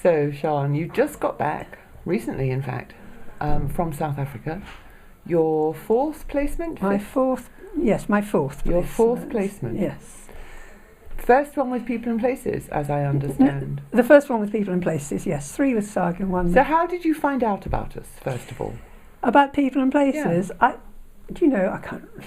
So, Shan, you just got back, recently in fact, from South Africa. Your fourth placement? My fourth placement. Your fourth placement? Yes. First one with People and Places, as I understand. The first one with People and Places, yes. 3 with Saga, 1 So how did you find out about us, first of all? About People and Places? Yeah.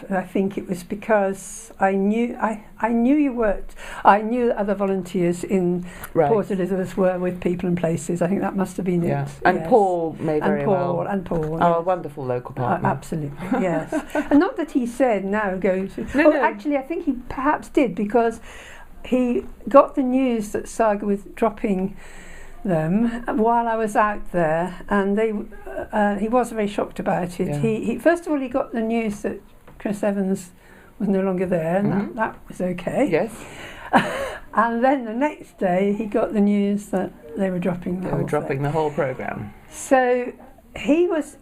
I think it was because I knew you worked. I knew other volunteers in Port Elizabeth were with People and Places. I think that must have been it. And yes. Paul may very well. And Paul. Our wonderful local partner. Absolutely, yes. And not that he said now go to. No. Actually, I think he perhaps did, because he got the news that Saga was dropping them while I was out there, and he was very shocked about it. Yeah. He first of all, he got the news that Chris Evans was no longer there, and that was okay. Yes. And then the next day, he got the news that they were dropping the whole programme. So he was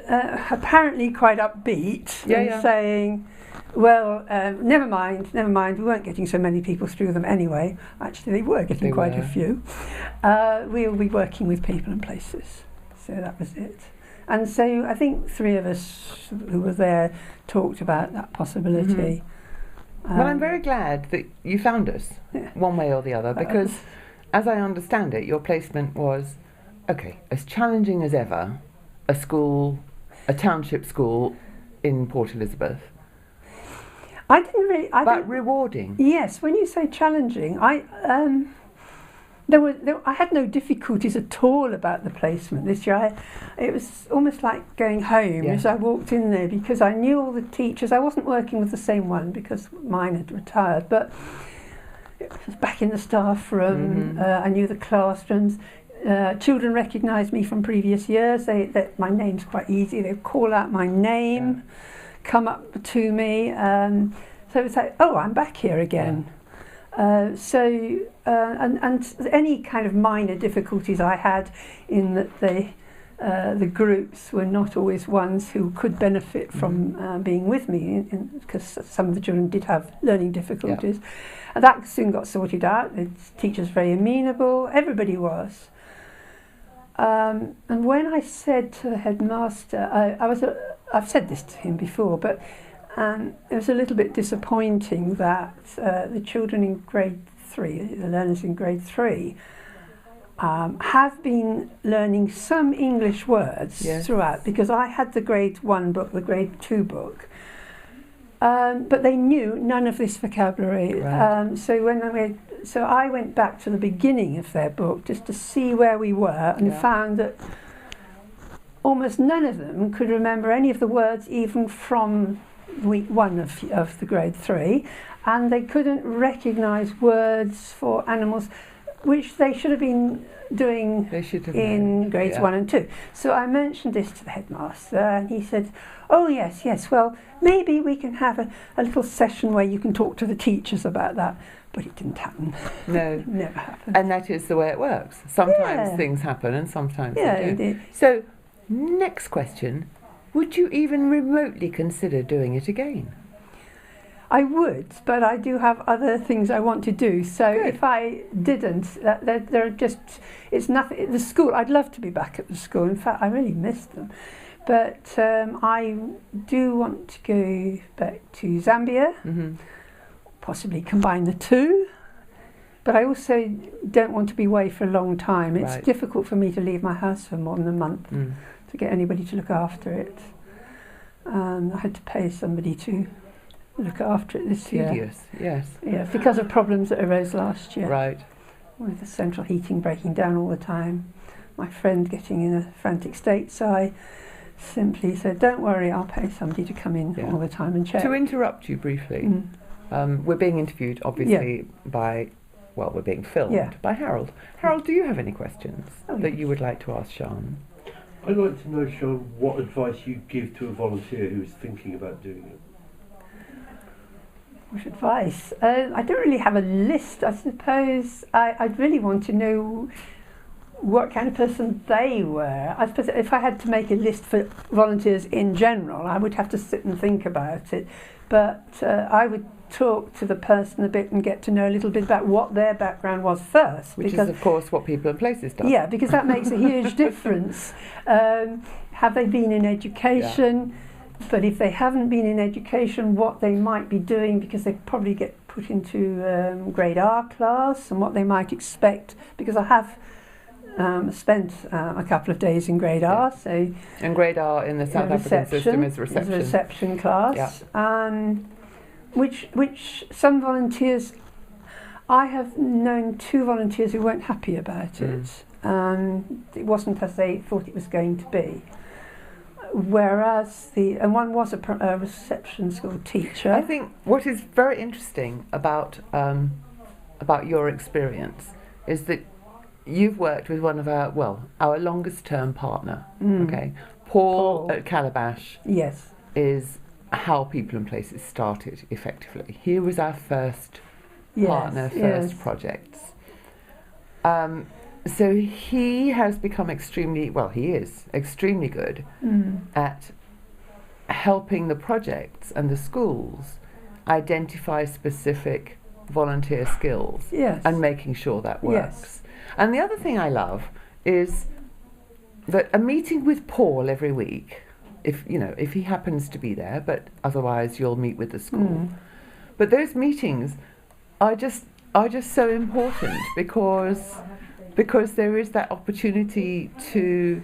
apparently quite upbeat and saying, well, never mind, we weren't getting so many people through them anyway. Actually, they were getting quite a few. We'll be working with People and Places. So that was it. And so I think 3 of us who were there talked about that possibility. Well, I'm very glad that you found us, one way or the other, because as I understand it, your placement was, as challenging as ever, a township school in Port Elizabeth. But rewarding. Yes, when you say challenging, I had no difficulties at all about the placement this year. It was almost like going home as I walked in there, because I knew all the teachers. I wasn't working with the same one because mine had retired, but it was back in the staff room. I knew the classrooms. Children recognised me from previous years. My name's quite easy. They call out my name. Come up to me, so it's like, I'm back here again. And any kind of minor difficulties I had in that the groups were not always ones who could benefit from being with me, because some of the children did have learning difficulties. And that soon got sorted out. The teachers very amenable, everybody was. And when I said to the headmaster, I've said this to him before, but it was a little bit disappointing that the children in grade 3, the learners in grade 3, have been learning some English words throughout, because I had the grade 1 book, the grade 2 book, but they knew none of this vocabulary. Right. So I went back to the beginning of their book just to see where we were, and found that almost none of them could remember any of the words, even from week 1 of the grade 3, and they couldn't recognise words for animals, which they should have been doing in grades 1 and 2. So I mentioned this to the headmaster, and he said, oh yes, well, maybe we can have a little session where you can talk to the teachers about that. But it didn't happen. No. It never happened. And that is the way it works. Sometimes things happen and sometimes they don't. It did. So, next question, would you even remotely consider doing it again? I would, but I do have other things I want to do. So if I didn't, it's nothing. The school, I'd love to be back at the school. In fact, I really miss them. But I do want to go back to Zambia. Possibly combine the two, but I also don't want to be away for a long time. It's difficult for me to leave my house for more than a month to get anybody to look after it. I had to pay somebody to look after it this year. Tedious, yes. Yeah, because of problems that arose last year. Right. With the central heating breaking down all the time. My friend getting in a frantic state, so I simply said, don't worry, I'll pay somebody to come in all the time and check. To interrupt you briefly, we're being interviewed, obviously, we're being filmed by Harold. Harold, do you have any questions that you would like to ask Shan? I'd like to know, Shan, what advice you give to a volunteer who is thinking about doing it. What advice? I don't really have a list. I suppose I'd really want to know what kind of person they were. I suppose if I had to make a list for volunteers in general, I would have to sit and think about it. But I would talk to the person a bit and get to know a little bit about what their background was first. Which is, of course, what People and Places does. Yeah, because that makes a huge difference. Have they been in education? Yeah. But if they haven't been in education, what they might be doing, because they probably get put into grade R class, and what they might expect, because I have spent a couple of days in grade R. So and grade R in the South African system is reception. Is a reception class, which some volunteers, I have known 2 volunteers who weren't happy about it. It wasn't as they thought it was going to be. Whereas and one was a reception school teacher. I think what is very interesting about your experience is that you've worked with one of our longest term partner. Okay, Paul at Calabash. Yes, is how People and Places started effectively. He was our first partner, first projects. So he has become he is extremely good at helping the projects and the schools identify specific volunteer skills and making sure that works. Yes. And the other thing I love is that a meeting with Paul every week, if he happens to be there, but otherwise you'll meet with the school. But those meetings are just so important because there is that opportunity to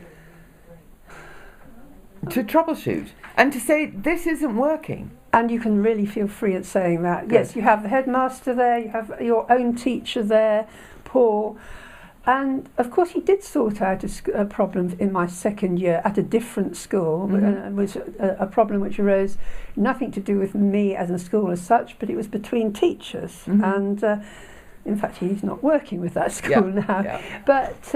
troubleshoot and to say this isn't working. And you can really feel free at saying that. Good. Yes, you have the headmaster there, you have your own teacher there, Paul. And of course he did sort out a problem in my second year at a different school, which a problem which arose nothing to do with me as a school as such, but it was between teachers. And in fact, he's not working with that school now. Yeah. But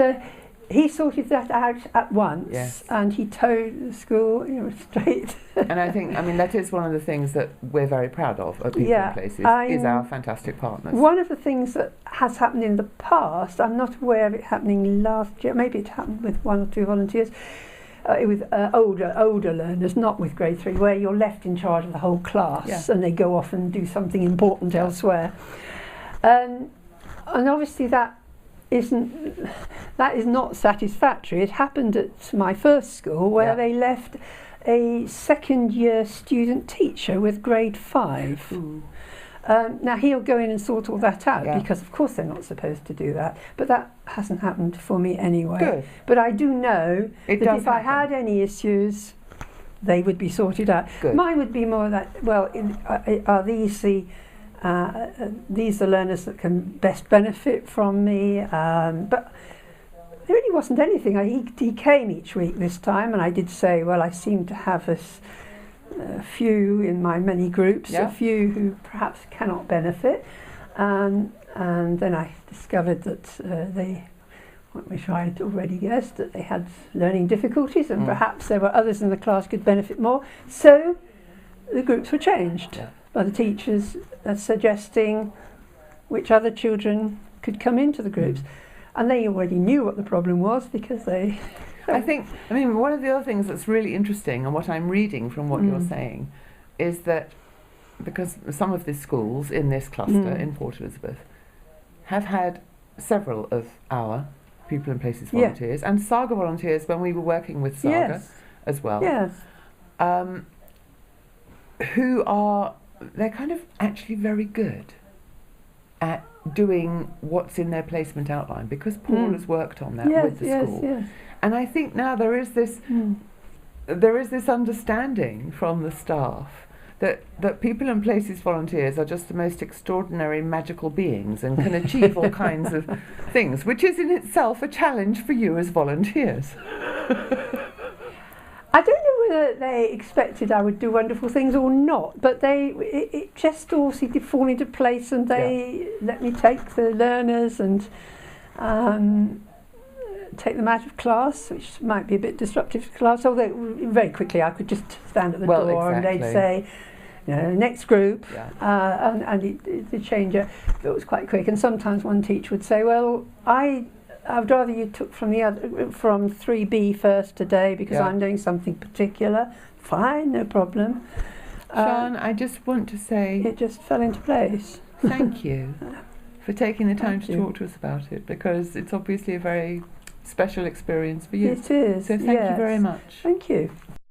he sorted that out at once, and he towed the school straight. And I think, that is one of the things that we're very proud of at People and Places, is our fantastic partners. One of the things that has happened in the past, I'm not aware of it happening last year, maybe it happened with 1 or 2 volunteers, with older learners, not with grade 3, where you're left in charge of the whole class and they go off and do something important elsewhere. And obviously that is not satisfactory. It happened at my first school where they left a second year student teacher with grade 5. Now he'll go in and sort all that out because of course they're not supposed to do that, but that hasn't happened for me anyway. Good. But I do know that if I had any issues, they would be sorted out. Good. Mine would be more that, are these the learners that can best benefit from me, but there really wasn't anything. He came each week this time, and I did say, I seem to have a few in my many groups, a few who perhaps cannot benefit, and then I discovered that which I had already guessed, that they had learning difficulties, and perhaps there were others in the class could benefit more. So the groups were changed by the teachers suggesting which other children could come into the groups. And they already knew what the problem was because they... I think, one of the other things that's really interesting, and what I'm reading from what you're saying, is that because some of the schools in this cluster in Port Elizabeth have had several of our People and Places volunteers and Saga volunteers when we were working with Saga as well. Yes. They're kind of actually very good at doing what's in their placement outline because Paul has worked on that with the school. Yes. And I think now there is this understanding from the staff that People and Places volunteers are just the most extraordinary magical beings and can achieve all kinds of things, which is in itself a challenge for you as volunteers. I don't know whether they expected I would do wonderful things or not, but it just all seemed to fall into place, and they let me take the learners and take them out of class, which might be a bit disruptive to class, although very quickly I could just stand at the door and they'd say, next group, and the changer. It was quite quick, and sometimes one teacher would say, I'd rather you took from 3B first today because I'm doing something particular. Fine, no problem. Shan, I just want to say It just fell into place. thank you for taking the time Thank to you. talk to us about it, because it's obviously a very special experience for you. It is. So thank you very yes. much. Thank you.